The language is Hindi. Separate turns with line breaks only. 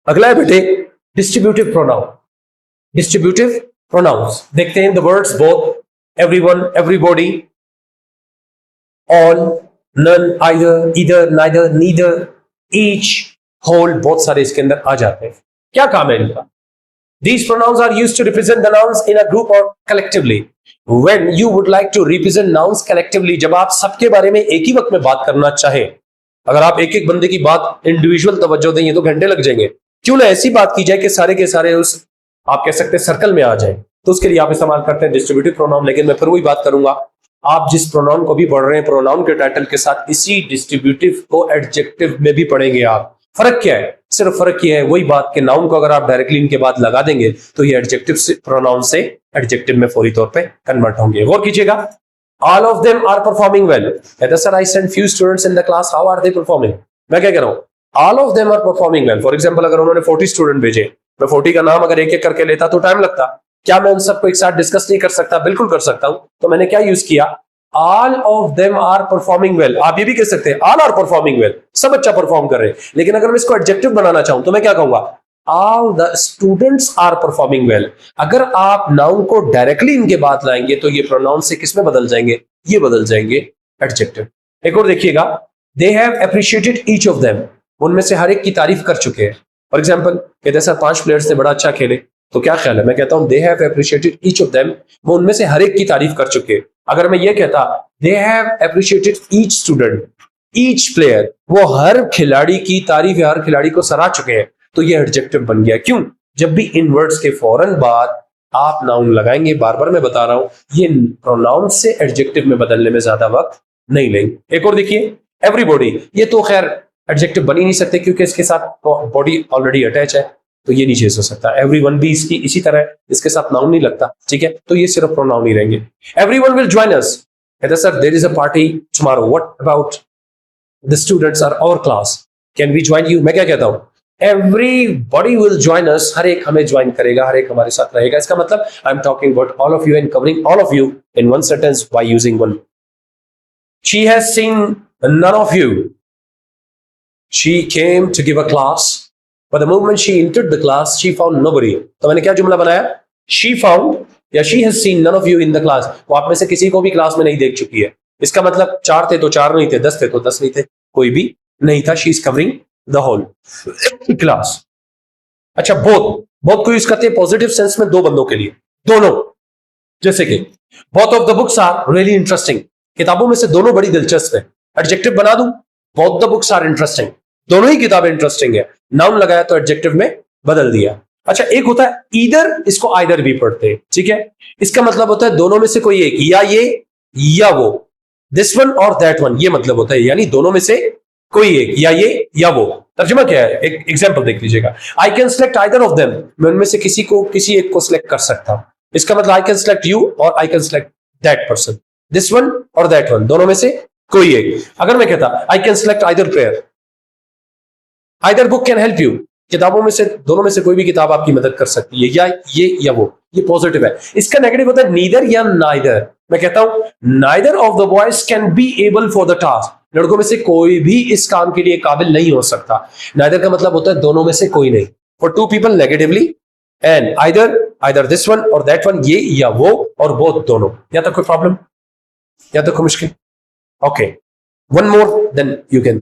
अगला है बेटे डिस्ट्रीब्यूटिव प्रोनाउन। डिस्ट्रीब्यूटिव प्रोनाउंस देखते हैं। The words both, everyone, everybody, all, none, either, either, neither, neither, each, whole, बहुत सारे इसके अंदर आ जाते हैं। क्या काम है इनका? These pronouns are used to represent the nouns in a group or collectively. When you would like to represent nouns collectively, जब आप सबके बारे में एक ही वक्त में बात करना चाहें, अगर आप एक एक बंदे की बात इंडिविजुअल तवज्जो देंगे तो घंटे लग जाएंगे। क्यों ना ऐसी बात की जाए कि सारे के सारे उस आप कह सकते हैं सर्कल में आ जाए, तो उसके लिए आप इस्तेमाल करते हैं डिस्ट्रीब्यूटिव प्रोनाउन। लेकिन मैं फिर वही बात करूंगा, आप जिस प्रोनाउन को भी पढ़ रहे हैं प्रोनाउन के टाइटल के साथ इसी डिस्ट्रीब्यूटिव को एडजेक्टिव में भी पढ़ेंगे आप। फर्क क्या है? सिर्फ फर्क ये है वही बात के नाउन को अगर आप डायरेक्टली इनके बाद लगा देंगे तो ये एडजेक्टिव से प्रोनाउन से एडजेक्टिव में फौरी तौर पे कन्वर्ट होंगे। गौर कीजिएगा, all of them are performing well. कहता sir I sent few students in the class, how are they performing? मैं क्या कह रहा हूं? All of them are performing well. For example अगर उन्होंने 40 स्टूडेंट भेजे, मैं 40 का नाम अगर एक एक करके लेता तो टाइम लगता। क्या मैं उन सबको एक साथ डिस्कस नहीं कर सकता? बिल्कुल कर सकता हूं। तो मैंने क्या यूज किया? All of them are performing well। आप ये भी कह सकते हैं all are performing well, सब अच्छा परफॉर्म कर रहे हैं। लेकिन अगर मैं इसको एडजेक्टिव बनाना चाहूं तो मैं क्या कहूंगा? All the students are performing well। अगर आप नाउन को डायरेक्टली इनके बाद लाएंगे तो ये प्रोनाउन से किस में बदल जाएंगे? ये बदल जाएंगे एडजेक्टिव। एक और देखिएगा, they have appreciated each of them। उनमें से हर एक की तारीफ कर चुके हैं। फॉर एग्जाम्पल कहते हैं सर 5 प्लेयर्स ने बड़ा अच्छा खेले, तो क्या ख्याल है? मैं कहता हूं they have appreciated each of them, वो उनमें से हर एक की तारीफ कर चुके हैं। अगर मैं ये कहता they have appreciated each student, each player, वो हर खिलाड़ी की तारीफ या हर खिलाड़ी को सराह चुके हैं, तो ये एडजेक्टिव बन गया। क्यों? जब भी इन वर्ड्स के फौरन बाद आप नाउन लगाएंगे, बार बार मैं बता रहा हूं, ये प्रोनाउन से एडजेक्टिव में बदलने में ज्यादा वक्त नहीं लेंगे। एक और देखिए, एवरीबॉडी, ये तो खैर एडजेक्टिव बन ही नहीं सकते क्योंकि इसके साथ बॉडी ऑलरेडी अटैच है, तो ये नहीं चेंज हो सकता। एवरीवन भी इसकी इसी तरह, इसके साथ नाउन नहीं लगता, ठीक है, तो ये सिर्फ प्रोनाउन ही रहेंगे। Everyone will join us. कहता sir there is a party tomorrow, what about the students are our class, can we join you? मैं क्या कहता हूं? एवरीबॉडी विल जॉइन अस, हर एक हमें ज्वाइन करेगा, हर एक हमारे साथ रहेगा। इसका मतलब I am talking about all of you and covering all of you in one sentence by using one. She has seen none of you, she came to give a class, but the moment she entered the class she found nobody। तो मैंने क्या जुमला बनाया? she found या she has seen none of you in the class। वो आप में से किसी को भी क्लास में नहीं देख चुकी है। इसका मतलब 4 थे तो 4 नहीं थे, 10 थे तो 10 नहीं थे, कोई भी नहीं था। she is covering the whole class। अच्छा, both को यूज करते हैं पॉजिटिव सेंस में दो बंदों के लिए, दोनों। जैसे कि both of the books are really interesting, किताबों में से दोनों बड़ी दिलचस्प है। एडजेक्टिव बना दूं, both the books are interesting, दोनों ही किताबें इंटरेस्टिंग है। नाउन लगाया तो एडजेक्टिव में बदल दिया। अच्छा, एक होता है ईदर, इसको आइदर भी पढ़ते हैं, ठीक है। इसका मतलब होता है दोनों में से कोई एक, या ये या वो, this one or that one, ये मतलब होता है, यानी दोनों में से कोई एक, या ये या वो। तर्जुमा क्या है? एक एग्जांपल देख लीजिएगा, I can select either of them, मैं उनमें से किसी एक को सिलेक्ट कर सकता हूं। इसका मतलब आई कैन सेलेक्ट यू और I can select that person, this one or that one, दोनों में से कोई एक। अगर मैं कहता I can select either pair, either book can help you, किताबों में से दोनों में से कोई भी किताब आपकी मदद कर सकती है, या ये या वो, ये पॉजिटिव है। इसका नेगेटिव होता है नीदर या नाइदर। मैं कहता हूं neither of the boys can be able for the task, लड़कों में से कोई भी इस काम के लिए काबिल नहीं हो सकता। नाइदर का मतलब होता है दोनों में से कोई नहीं। For two people negatively, and either this one or that one, ये या वो और बोथ, दोनों। या तो कोई प्रॉब्लम, या तो कोई मुश्किल? Okay, one more than you can